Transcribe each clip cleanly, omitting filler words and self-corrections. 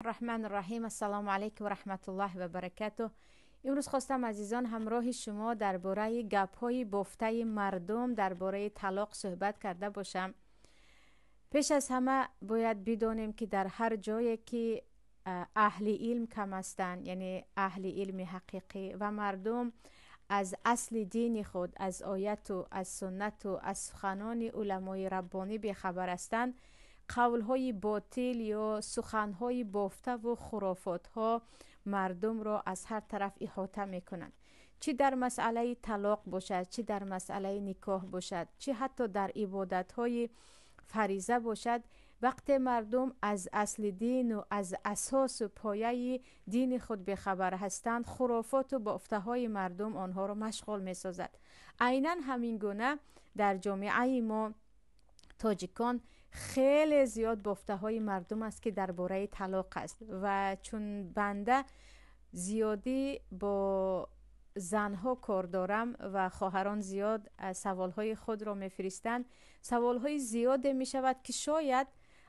الرحمن الرحیم. السلام علیکم و رحمت الله و برکاته. امروز خواستم عزیزان همراه شما درباره گپ‌های بافته مردم درباره طلاق صحبت کرده باشم. پیش از همه باید بدانیم که در هر جایی که اهل علم کم هستند، یعنی اهل علم حقیقی و مردم از اصل دین خود، از آیت و از سنت و از سخنان علمای ربانی بی‌خبر هستند، قولهای باطل یا سخنهای بافته و خرافات ها مردم را از هر طرف احاطه می کنند. چی در مسئله طلاق باشد، چی در مسئله نکاح باشد، چی حتی در عبادت های فریضه باشد، وقتی مردم از اصل دین و از اساس و پایه دین خود بخبر هستند، خرافات و بافته های مردم آنها را مشغول می سازد. عیناً همین گونه در جامعه ما تاجیکان خیلی زیاد بافته های مردم است که درباره طلاق است و چون بنده زیادی با زنها کار دارم و خواهران زیاد سوال های خود را میفرستند، سوال های زیاد می شود که شاید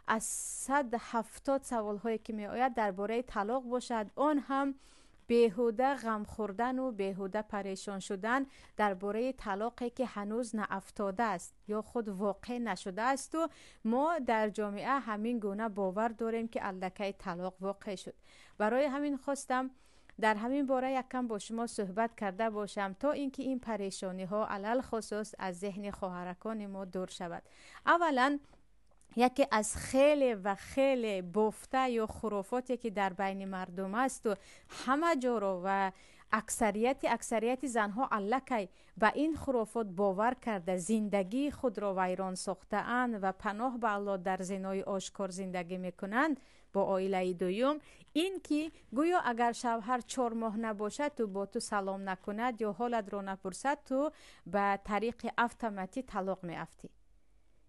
از 170 سوال هایی که می آید درباره طلاق باشد، آن هم بیهوده غم خوردن و بیهوده پریشان شدن درباره طلاقی که هنوز نافتاده است یا خود واقع نشده است و ما در جامعه همین گونه باور داریم که الکی طلاق واقع شد. برای همین خواستم در همین باره یک کم با شما صحبت کرده باشم تا اینکه این پریشانی ها علل خصوص از ذهن خواهرکان ما دور شود. اولا یکی از خیلی و خیلی بافته یا خرافاتی که در بین مردم است و همه جا رو و اکثریت زنها الکی به این خرافات باور کرده زندگی خود را ویران ساخته اند و پناه به الله در زنای آشکار زندگی میکنند با عائله دوم. این که گویا اگر شوهر 4 ماه نباشد تو با تو سلام نکند یا حالت را نپرسد تو به طریق اتوماتیک طلاق میافتی.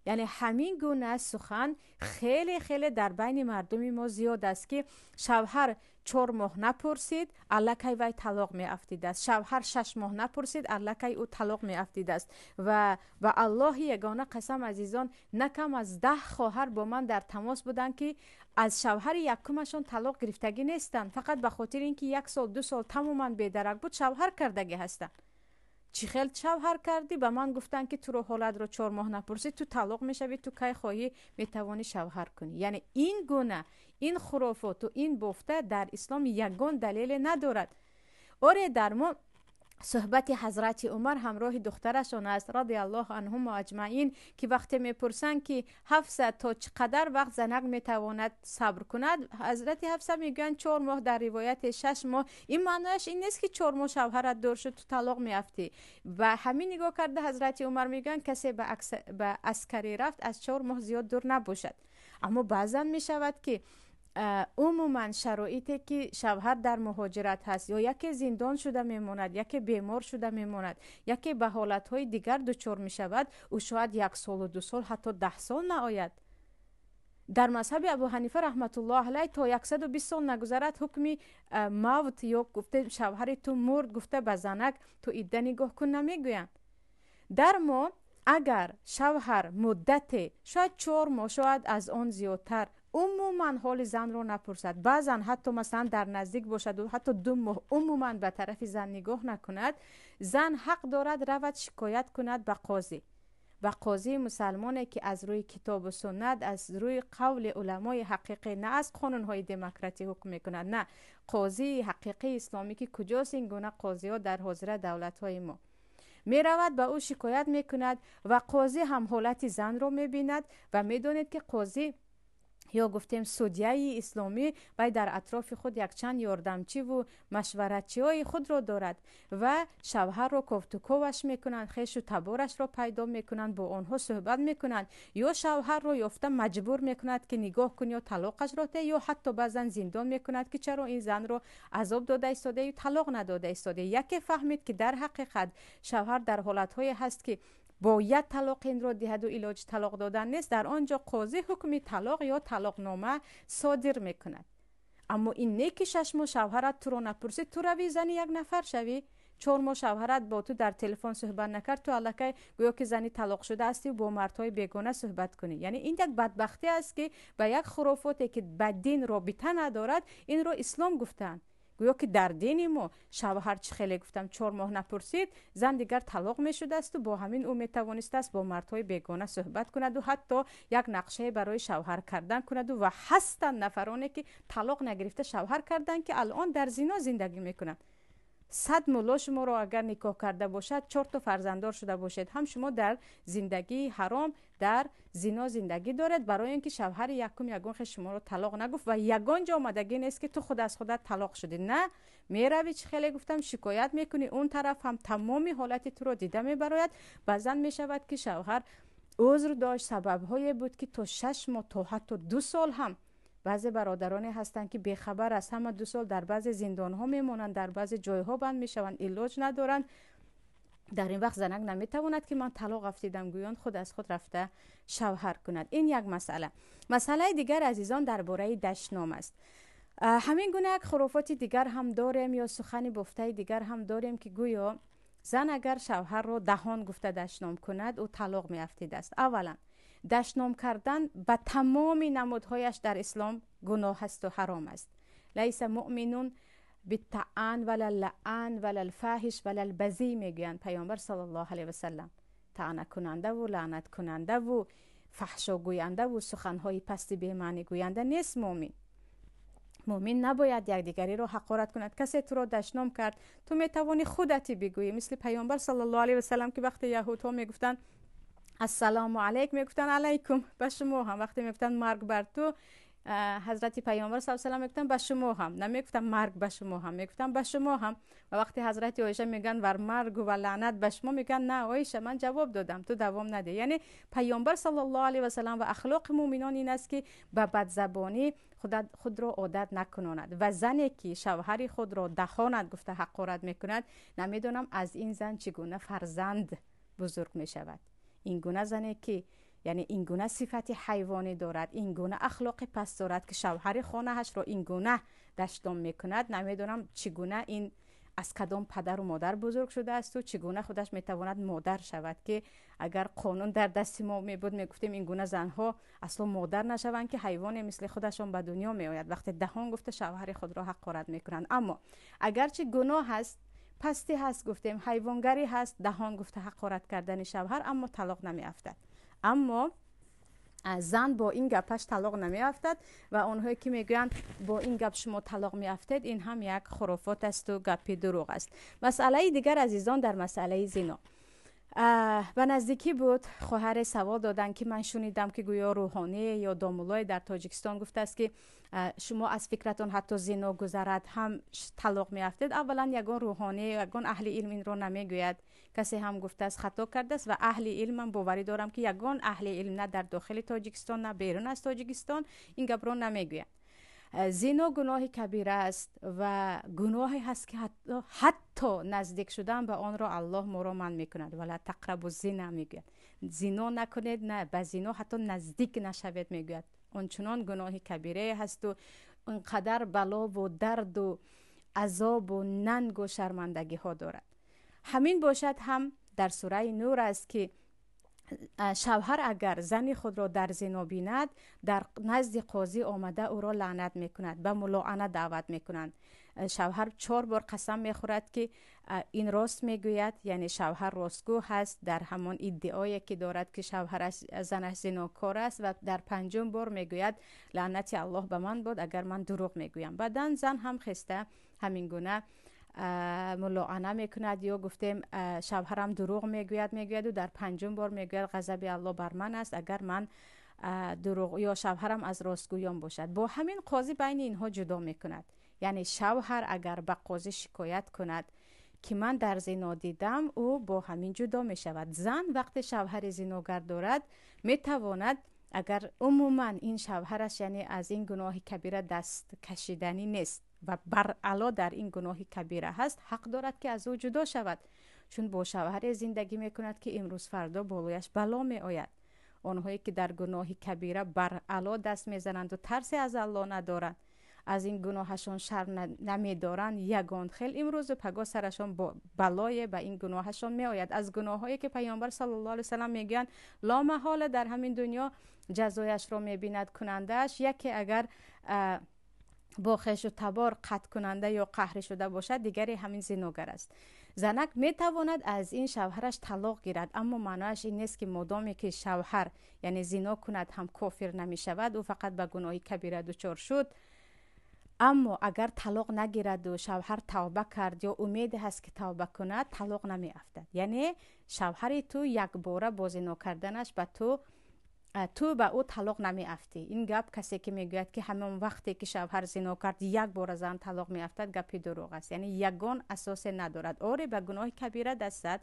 یعنی همین گونه سخن خیلی خیلی در بین مردم ما زیاد است که شوهر 4 ماه نپرسید الکی وی طلاق می افتیده است، شوهر 6 ماه نپرسید الکی او طلاق می افتیده است و الله یگانه قسم عزیزان نکم از 10 خواهر با من در تماس بودند که از شوهر یکمشون طلاق گرفتگی نیستند، فقط به خاطر اینکه 1 سال 2 سال تماما بی‌درک بود شوهر کردگی هستند. چی خیل شوهر کردی؟ به من گفتن که تو رو حالت رو 4 ماه نپرسی تو طلاق میشوی، تو کی خواهی میتوانی شوهر کنی. یعنی این گونه این خرافات و این بافته در اسلام یگان دلیل ندارد. آره در ما صحبت حضرت عمر همراه دخترشان است رضی الله عنهم اجمعین که وقتی میپرسن که حفصه تا چقدر وقت زنک میتواند صبر کند، حضرت حفصه میگن 4 ماه، در روایت 6 ماه. این معنیش این نیست که 4 ماه شوهرت دور شد تو طلاق میافتی. و همین نگاه کرده حضرت عمر میگن کسی به عسکری رفت از 4 ماه زیاد دور نباشد. اما بعضا میشود که عموما شرایطی که شوهر در مهاجرت هست یا یکی زندان شده میماند، یکی بیمار شده میماند، یکی به حالتهای دیگر دچار میشود، او شاید 1 سال و 2 سال حتی 10 سال نآید. در مذهب ابو حنیفه رحمت الله علیه تا 120 سال نگذرد حکم موت یا گفته شوهر تو مرد گفته به زنک تو عده نگاه کن نمیگویند. در ما اگر شوهر مدت شاید 4 ماه شاید از آن زیادتر عموما حال زن رو نپرسد، بعضا حتی مثلا در نزدیک باشد و حتی 2 ماه عموما به طرف زن نگاه نکند، زن حق دارد رود شکایت کند به قاضی و قاضی مسلمانه که از روی کتاب و سنت، از روی قول علمای حقیقی، نه از قانونهای دموکراتی حکم میکند، نه قاضی حقیقی اسلامی که کجاست این گونه قاضی ها در حاضر دولت های ما. می رود به او شکایت میکند و قاضی هم حالت زن رو میبیند و میدونید که قاضی یا گفتیم سودیه اسلامی و در اطراف خود یک چند یاردمچی و مشورتچی های خود را دارد و شوهر را کوفتوکوش میکنند، خیش و تبارش را پیدا میکنند، با آنها صحبت میکنند یا شوهر را یافته مجبور میکند که نگاه کنی یا طلاقش را ده، یا حتی بعضا زندان میکند که چرا این زن را عذاب داده ایستاده یا طلاق نداده ایستاده. یکی فهمید که در حقیقت شوهر در حالتهای هست که باید طلاق این را دهد و علاج طلاق دادن نیست، در آنجا قاضی حکم طلاق یا طلاق نامه صادر میکند. اما این نه که 6 ماه شوهرت تو رو نپرسید تو روی زن 1 نفر شوی، 4 ماه شوهرت با تو در تلفن صحبت نکرد، تو الکی گویا که زنی طلاق شده هستی و با مردهای بیگانه صحبت کنی. یعنی این یک بدبختی است که به یک خرافاتی که به دین رابطه ندارد این رو اسلام گفتن. گویا که در دین ما شوهر چه خیلی گفتم 4 ماه نپرسید زن دیگر طلاق می شده است و با همین او می توانسته است با مردهای بیگانه صحبت کند و حتی یک نقشه برای شوهر کردن کند و هستند نفرانی که طلاق نگرفته شوهر کردن که الان در زنا زندگی میکنند. 100 مولا شما رو اگر نکاح کرده باشد 4 تا فرزنددار شده باشید هم شما در زندگی حرام در زنا زندگی دارد، برای اینکه شوهر یگان شما رو طلاق نگفت و یگان جا آمدگی نیست که تو خود از خودت طلاق شدی. نه، میروی چه خیلی گفتم شکایت میکنی، اون طرف هم تمامی حالت تو رو دیده میبراید. بعضن میشود که شوهر عذر داشت، سبب‌های بود که تا 6 ماه تا حتی 2 سال هم بعضی برادرانی هستند که بیخبر از همه 2 سال در بعضی زندان ها میمونند، در بعضی جای ها بند میشوند، علاج ندارند. در این وقت زنک نمیتواند که من طلاق افتیدم گویان خود از خود رفته شوهر کند. این یک مسئله. مسئله دیگر عزیزان درباره دشنام است. همین گونه یک خرافات دیگر هم داریم یا سخن بافته دیگر هم داریم که گویا زن اگر شوهر رو دهان گفته دشنام کند او طلاق می افتیده است. اولا دشنام کردن به تمام نمودهایش در اسلام گناه است و حرام است. لیس مؤمنون بالطعن ولا اللعن ولا الفاحش ولا البذی میگویند پیامبر صلی الله علیه و سلم. طعنه کننده و لعنت کننده و فحشا گوینده و سخنهای پست بی معنی گوینده نیست مؤمن. مؤمن نباید یکدیگری رو حقارت کند. کسی تو رو دشنام کرد تو میتوانی خودت بگویی، مثل پیامبر صلی الله علیه و سلم که وقتی یهودها میگفتن السلام علیکم میگفتن علیکم به شما هم، وقتی میگفتن مرگ بر تو حضرت پیامبر صلی الله علیه و سلم میگفتن به شما هم، نمیگفتن مرگ به شما هم، میگفتن به شما هم. و وقتی حضرت عایشه میگن ور مرگ و لعنت به شما، میگن نه عایشه من جواب دادم تو دوام نده. یعنی پیامبر صلی الله علیه و سلم و اخلاق مؤمنان این است که به بدزبانی خود را عادت نکناند و زنی که شوهر خود را دهاند گفته حقارت میکند، نمیدونم از این زن چگونه فرزند بزرگ میشود. این گونه زنی که یعنی این گونه صفت حیوانی دارد، این گونه اخلاق پست دارد که شوهر خانه‌اش را این گونه دشنام میکند، نمیدونم چگونه این از کدام پدر و مادر بزرگ شده است و چگونه خودش میتواند مادر شود که اگر قانون در دست ما میبود میگفتیم این گونه زنها اصلا مادر نشوند که حیوان مثل خودشان به دنیا میآید. وقتی دهان گفته شوهر خود را حقارت میکنند. اما اگرچه گناه هست، پستی هست، گفتیم حیوانگری هست، دهان گفته حقارت کردن شوهر، اما طلاق نمیافتد. اما زن با این گپش طلاق نمیافتد و اونهایی که میگن با این گپ شما طلاق میافتید این هم یک خرافات است و گپی دروغ است. مسئله دیگر عزیزان در مسئله زنا، به نزدیکی بود خواهر سوال دادن که من شنیدم که گویا روحانی یا دامولای در تاجیکستان گفته است که شما از فکرتون حتی زنا گذرد هم طلاق میافتید. اولا یگان روحانی یگان اهل علم این رو نمیگوید، کسی هم گفته است خطا کرده است و اهل علم من باوری دارم که یگان اهل علم نه در داخل تاجیکستان نه بیرون از تاجیکستان این گپ رو نمیگوید. زنا گناه کبیره است و گناهی هست که حتی نزدیک شدن به آن را الله ما را منع میکند. ولا تقربوا الزنا میگوید زنا نکنید، نه به زنا حتی نزدیک نشوید میگوید. آنچنان گناه کبیره هست و انقدر بلا و درد و عذاب و ننگ و شرمندگی ها دارد. همین باشد هم در سوره نور است که شوهر اگر زن خود را در زنا بیند در نزد قاضی آمده او را لعنت میکند، به ملاعنه دعوت میکنند. شوهر 4 بار قسم میخورد که این راست میگوید، یعنی شوهر راستگو هست در همان ادعایی که دارد که شوهرش زنش زناکار است و در 5م بار میگوید لعنت الله به من باد اگر من دروغ میگویم. بعدن زن هم خسته همین گونه ملاعنه میکند یا گفتیم شوهرم دروغ میگوید و در 5م بار میگوید غضب الله بر من است اگر من دروغ یا شوهرم از راستگویان باشد. با همین قاضی بین اینها جدا میکند. یعنی شوهر اگر به قاضی شکایت کند که من در زنا دیدم او با همین جدا میشود. زن وقتی شوهر زناگر دارد میتواند اگر عموما این شوهرش یعنی از این گناه کبیره دست کشیدنی نیست و برعلا در این گناه کبیره هست حق دارد که از او جدا شود، چون با شوهر زندگی میکند که امروز فردا بالایش بلا می آید. آنهایی که در گناه کبیره برعلا دست میزنند و ترسی از الله ندارند از این گناهشون شرم نمیدارن یگان خیل امروز پگاه سرشون بلای به این گناهشون می آید. از گناهایی که پیامبر صلی الله علیه و سلم میگن لا محاله در همین دنیا جزایش رو میبیند کنندش، یکی اگر با خیش و تبار قطع کننده یا قهر شده باشد، دیگری همین زناگر است. زنک میتواند از این شوهرش طلاق گیرد، اما معنیش این نیست که مادامی که شوهر یعنی زنا کند هم کافر نمی شود و فقط به گناه کبیره دچار شد. اما اگر طلاق نگیرد و شوهر توبه کرد یا امید هست که توبه کند، طلاق نمی افتد. یعنی شوهر تو یک باره با زنا کردنش به تو به او طلاق نمی افتی. این گپ کسی که میگوید که همون وقتی که شوهر زنا کرد یک بار زن طلاق می افتد، گپی دروغ است. یعنی یگان اساس ندارد. آره به گناه کبیره دست زد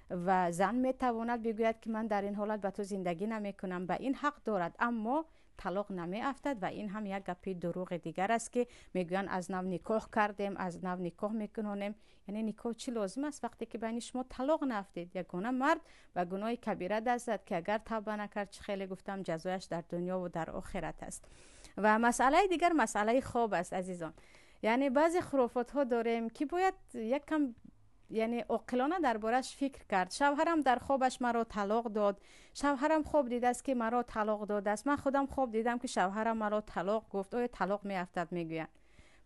و زن می تواند بگوید که من در این حالت به تو زندگی نمی کنم، به این حق دارد، اما طلاق نمی افتد و این هم یک گپی دروغ دیگر است که میگویند از نو نکاح کردیم، از نو نکاح میکنیم. یعنی نکاح چی لازم است وقتی که بین شما طلاق نافتید؟ یگانه مرد و گناه کبیره دست زد که اگر توبه نکرد چه خیلی گفتم جزایش در دنیا و در آخرت است. و مسئله دیگر مسئله خواب است عزیزان. یعنی بعضی خرافات ها داریم که باید یک کم یعنی عاقلانه دربارش فکر کرد. شوهرم در خوابش مرا طلاق داد، شوهرم خواب دیده است که مرا طلاق داده است، من خودم خواب دیدم که شوهرم مرا طلاق گفت. آیا طلاق می افتد؟ میگویند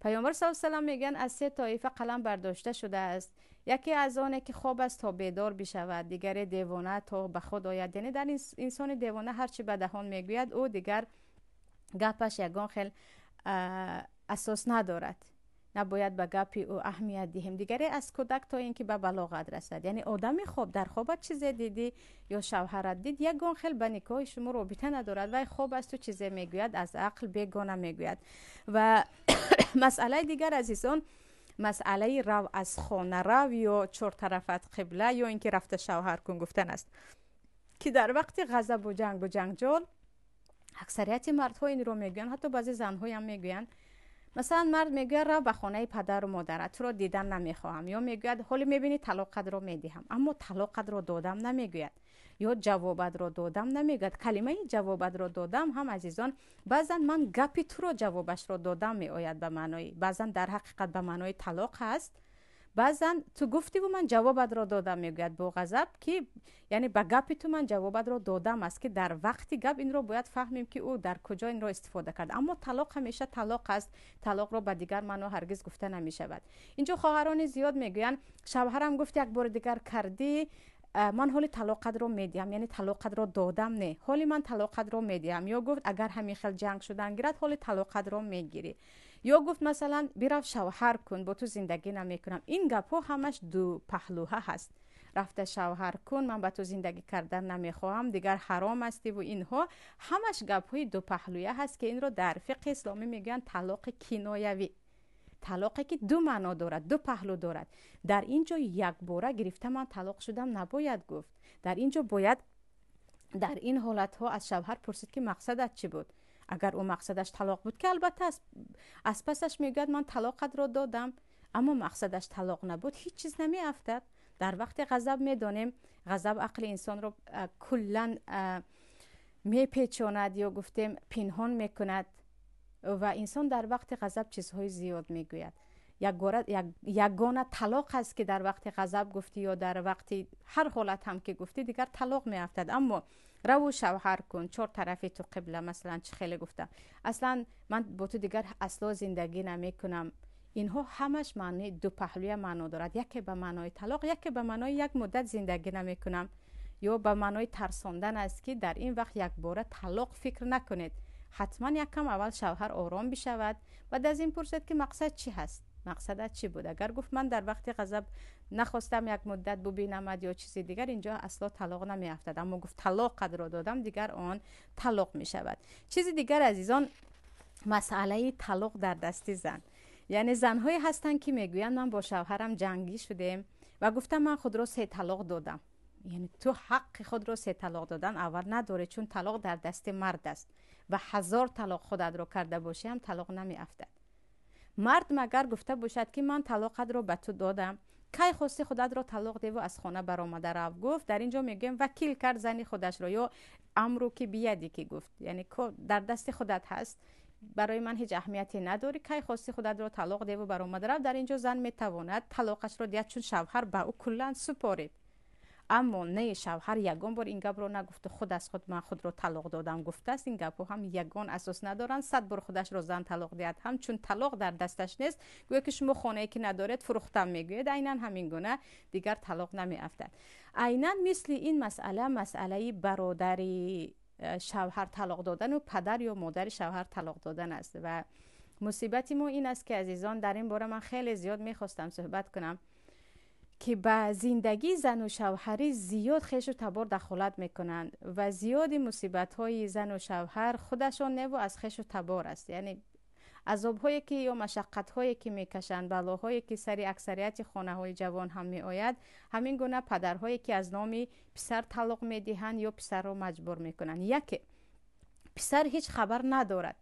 پیامبر صلی الله علیه و سلم میگن از سه طایفه قلم برداشته شده است. یکی از آنه که خواب است تا بیدار بشود، دیگر دیوانه تا به خود آید. یعنی در انسان دیوانه هر چی به دهان میگوید او دیگر گپش یگان خیل اساس ندارد، نباید به گپی او اهمیت دهیم. دیگری از کودک تا اینکه به بلاغت رسد. یعنی آدمی خواب در خوابت چیزی دیدی یا شوهرت دید، یگان خیل به نکاح شما رابطه ندارد و خواب است تو چیزی میگوید از عقل بیگانه میگوید. و مسئله دیگر عزیزان مسئله رو از خانه رو یا چهار طرفت قبله یا اینکه رفته شوهر کن گفتن است که در وقت غضب و جنگ و جنجال اکثریت مردها این رو میگوین، حتی بعضی زنها هم میگوین. مثلا مرد میگه رو به خانه پدر و مادرت، تو رو دیدن نمیخواهم، یا میگوید حالی میبینی طلاقت رو میدهم، اما طلاقت رو دادم نمیگوید، یا جوابت رو دادم نمیگوید. کلمه جوابت رو دادم هم عزیزان بعضا من گپی تو رو جوابش رو دادم میآید به معنای، بعضا در حقیقت به معنای طلاق هست، بعضا تو گفتی و من جوابت رو دادم میگوید با غضب که یعنی به گپی تو من جوابت رو دادم است که در وقتی گپ این رو باید فهمیم که او در کجا این رو استفاده کرد. اما طلاق همیشه طلاق است، طلاق رو به دیگر معنا هرگز گفته نمی شود. اینجا خواهران زیاد میگویند شوهرم گفت یک بار دیگر کردی من حالی طلاقت رو میدیم، یعنی طلاقت رو دادم نه حالی من طلاقت رو میدیم، یا گفت اگر همین خیل جنگ شدن گیرد حالی طلاقت رو میگیری، یا گفت مثلا بیرو شوهر کن با تو زندگی نمیکنم. این گپ ها همش دو پهلوها هست. رفته شوهر کن من با تو زندگی کردن نمیخواهم دیگر حرام استی و اینها همش گپ های دو پهلویه هست که این رو در فقه اسلامی میگن طلاق کنایوی، طلاقی که دو معنا دارد، دو پهلو دارد. در اینجا یک باره گرفته من طلاق شدم نباید گفت. در اینجا باید در این حالت ها از شوهر پرسید که مقصدت چی بود. اگر او مقصدش طلاق بود که البته از پسش میگوید من طلاقت رو دادم، اما مقصدش طلاق نبود هیچ چیز نمی افتد. در وقت غضب میدانیم غضب عقل انسان رو کلا میپیچاند یا گفتیم پنهان میکند و انسان در وقت غضب چیزهای زیاد میگوید. یگانه طلاق است که در وقت غضب گفتی یا در وقت هر حالت هم که گفتی دیگر طلاق می افتد. اما رو شوهر کن چهار طرفی تو قبله مثلا چه خیلی گفتم اصلا من با تو دیگر اصلا زندگی نمی کنم، اینها همش معنی دو پهلوی معنا دارد. یکی به معنای طلاق، یکی به معنای یک مدت زندگی نمی کنم، یا به معنای ترساندن است که در این وقت یک بار طلاق فکر نکنید. حتما یک کم اول شوهر آرام بشود بعد از این پرسید که مقصد چی هست، مقصدت چی بود. اگر گفت من در وقت غضب نخواستم یک مدت ببینمت یا چیزی دیگر، اینجا اصلا طلاق نمی افتد. اما گفت طلاق قدر دادم دیگر آن طلاق می شود. چیزی دیگر عزیزان مسئله طلاق در دست زن، یعنی زنهایی هستن که میگویند من با شوهرم جنگی شدیم و گفتم من خود را 3 طلاق دادم. یعنی تو حق خود را 3 طلاق دادن اول نداره، چون طلاق در دست مرد است و 1000 طلاق خودت رو کرده باشی هم طلاق نمی افتد. مرد مگر گفته باشد که من طلاقت رو به تو دادم، کی خواستی خودت رو طلاق دی و از خانه برآمده رو گفت، در اینجا میگیم وکیل کرد زنی خودش رو، یا امرو که بیادی که گفت، یعنی در دست خودت هست برای من هیچ اهمیتی نداره که خواستی خودت رو طلاق ده و برآمد رفت. در اینجا زن میتواند طلاقش رو دهد چون شوهر به او کلا سپارید. اما نه، شوهر یگان بار این گپ رو نگفته خود از خود من خود رو طلاق دادم گفته است. این گپ هم یگان اساس ندارن. 100 بار خودش رو زن طلاق دهد هم چون طلاق در دستش نیست، گویا که شما خانه‌ای که ندارید فروختم میگوید. عیناً همین گونه دیگر طلاق نمیافتد. عیناً مثل این مسئله برادری شوهر طلاق دادن و پدر یا مادر شوهر طلاق دادن است. و مصیبتی ما این است که عزیزان در این باره من خیلی زیاد میخواستم صحبت کنم که به زندگی زن و شوهری زیاد خیش و تبار دخالت میکنند و زیادی مصیبت های زن و شوهر خودشان نه و از خیش و تبار است. یعنی عذاب هایی که یا مشقت هایی که میکشند، بلاهایی که سری اکثریت خانه های جوان هم می آید، همین گونه پدرهایی که از نام پسر طلاق میدهند یا پسر رو مجبور میکنند. یکی پسر هیچ خبر ندارد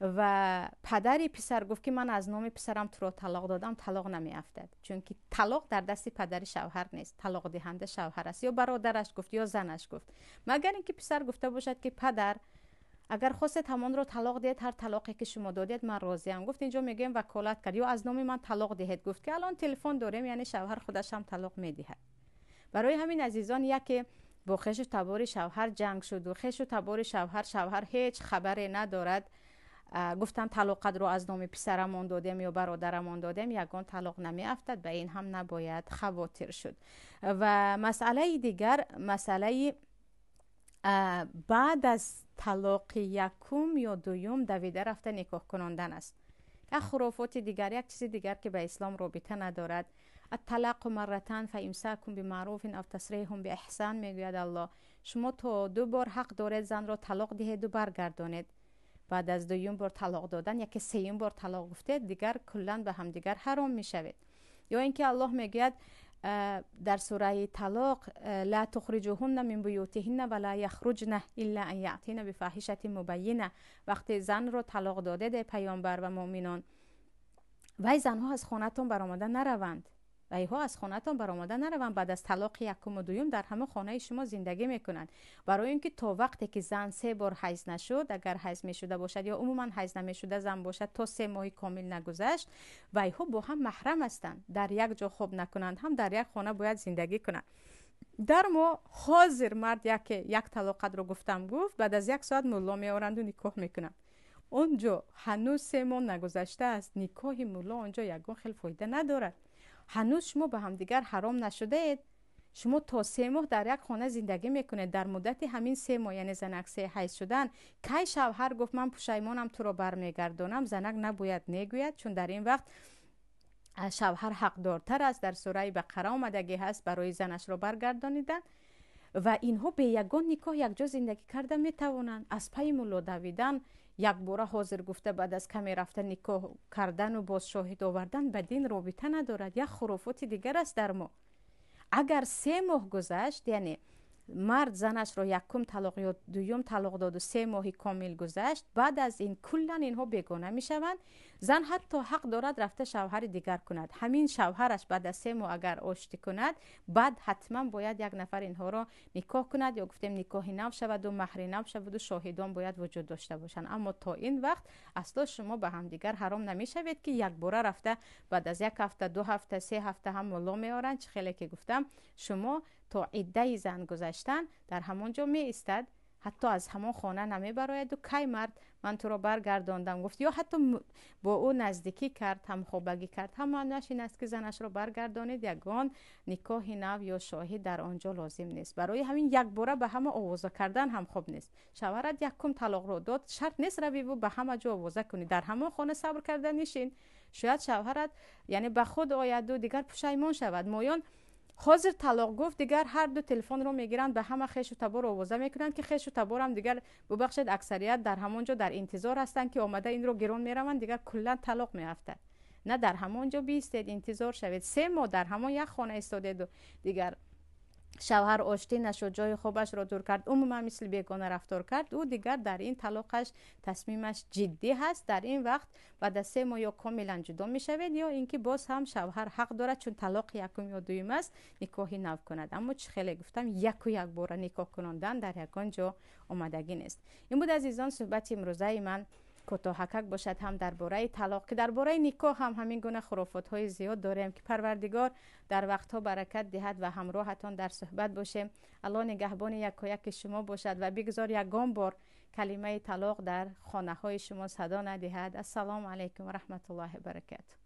و پدری پسر گفت که من از نام پسرم تو رو طلاق دادم، طلاق نمی افتد، چون که طلاق در دست پدر شوهر نیست، طلاق دهنده شوهر است. یا برادرش گفت یا زنش گفت، مگر اینکه پسر گفته باشد که پدر اگر خواستید همان رو طلاق دهید، هر طلاقی که شما دادید من راضی ام. گفت اینجا میگیم وکالت کرد، یا از نام من طلاق دهید. گفت که الان تلفن داریم، یعنی شوهر خودش هم طلاق میدهد. برای همین عزیزان یکی با خش و تبار شوهر جنگ شد و خش و تبار شوهر هیچ خبری ندارد. گفتن طلاق رو از نام پسرمون دادیم یا برادرمون دادیم، یگان طلاق نمی افتد. به این هم نباید خواطر شد. و مسئله دیگر، مسئله بعد از طلاق یکم یا دوم دویده رفته نکاح کناندن است. یک خرافات دیگر، یک چیز دیگر که به اسلام رابطه ندارد. الطلاق مرتان فامساک بمعروف او تسریح باحسان، میگوید الله شما تا 2 بار حق دارید زن را طلاق دهید و برگردانید. بعد از دوم بار طلاق دادن، یکی سوم بار طلاق گفته، دیگر کلا به هم دیگر حرام میشوید. یا اینکه الله میگوید در سوره طلاق لا تخرجوهن من بیوتهن ولا یخرجن الا ان یاتین بفاحشه مبینه. وقتی زن رو طلاق داده پیامبر و مؤمنان، وای زنها از خانه‌تان برآمده نروند، وایها از خانه‌تان برآمده نروند. بعد از طلاق یکم و دوم در همه خانه شما زندگی میکنند. برای اینکه تا وقتی که زن 3 بار حیض نشد، اگر حیض میشده باشد یا عموما حیض نمیشده زن باشد، تا 3 ماه کامل نگذشت، وایها با هم محرم هستند. در یک جا خواب نکنند، هم در یک خانه باید زندگی کنند. در ما حاضر مرد یک طلاق رو گفتم گفت، بعد از 1 ساعت مولا میآورند و نکاح میکنند. اونجا هنوز 3 ماه نگذشته است، نکاح مولا اونجا یگان خیلی فایده ندارد. هنوز شما به هم دیگر حرام نشده اید. شما تا 3 ماه در یک خانه زندگی میکنید. در مدت همین 3 ماه، یعنی زنک 3 حیض شدن، کی شوهر گفت من پشیمانم تو رو برمیگردانم، زنک نباید نگوید، چون در این وقت شوهر حقدارتر است. در سوره بقره آمدگی هست برای زنش رو برگردانیدن. و اینها به یگان نکاح یک جا زندگی کرده میتوانند. از پای مولا دویدن، یک باره حاضر گفته بعد از کمی رفته نکاح کردن و باز شاهد آوردن به دین رابطه ندارد. یک خرافات دیگر است در ما. اگر 3 ماه گذشت، یعنی مرد زنش رو یکم طلاق یا دوم طلاق داد و 3 ماهی کامل گذشت، بعد از این کلا اینها بیگانه میشوند. زن حتی حق دارد رفته شوهر دیگر کند. همین شوهرش بعد از 3 ماه اگر آشتی کند، بعد حتما باید یک نفر اینها را نکاح کند، یا گفتیم نکاح نو شود و مهر نو شود و شاهدان باید وجود داشته باشند. اما تا این وقت اصلا شما به هم دیگر حرام نمیشوید که یک باره رفته بعد از 1 هفته 2 هفته 3 هفته هم مولا میارن. چه خیلی که گفتم شما تا عده زن گذشتن در همونجا می ایستد، حتی از همون خانه نمی براید و کی مرد من تو رو برگرداندم گفت، یا حتی با او نزدیکی کرد، هم خوبگی کرد، هم معنیش این است که زنش رو برگردانید. یگان نکاح نو یا شاهد در آنجا لازم نیست. برای همین یک باره به همه آوازه کردن هم خوب نیست. شوهرت یکم طلاق رو داد، شرط نیست روی و به همه جا آوازه کنی. در همون خانه صبر کردن نشین، شاید شوهرت یعنی به خود آید و دیگر پشیمان شود. مایان حاضر طلاق گفت، دیگر هر دو تلفن رو میگیرند به همه خیش و تبار آوازه میکنند که خیش و تبار هم دیگر ببخشید اکثریت در همونجا در انتظار هستند که آمده این رو گرون میروند، دیگر کلا طلاق میافتد. نه، در همونجا بیستید، انتظار شوید. 3 ماه در همون یک خانه استادید و دیگر شوهر آشتی نشد، جای خوبش را دور کرد، عموما مثل بیگانه رفتار کرد، او دیگر در این طلاقش تصمیمش جدی هست. در این وقت بعد از 3 ماه یا کاملا جدا میشوید، یا اینکه باز هم شوهر حق دارد چون طلاق یکم یا دوم است نکاح نو کند. اما چه خیلی گفتم یک بار نکاح کناندن در یکان جا آمدگی نیست. این بود عزیزان صحبت امروزه من کوتاهک باشد، هم درباره طلاق، که درباره نکاح هم همین گونه خرافات های زیاد داریم که پروردگار در وقتها برکت دهد و همراهتان در صحبت باشه. الله نگهبان یک و یک شما باشد و بگذار یگان بار کلمه طلاق در خانه های شما صدا ندهد. السلام علیکم و رحمت الله و برکاته.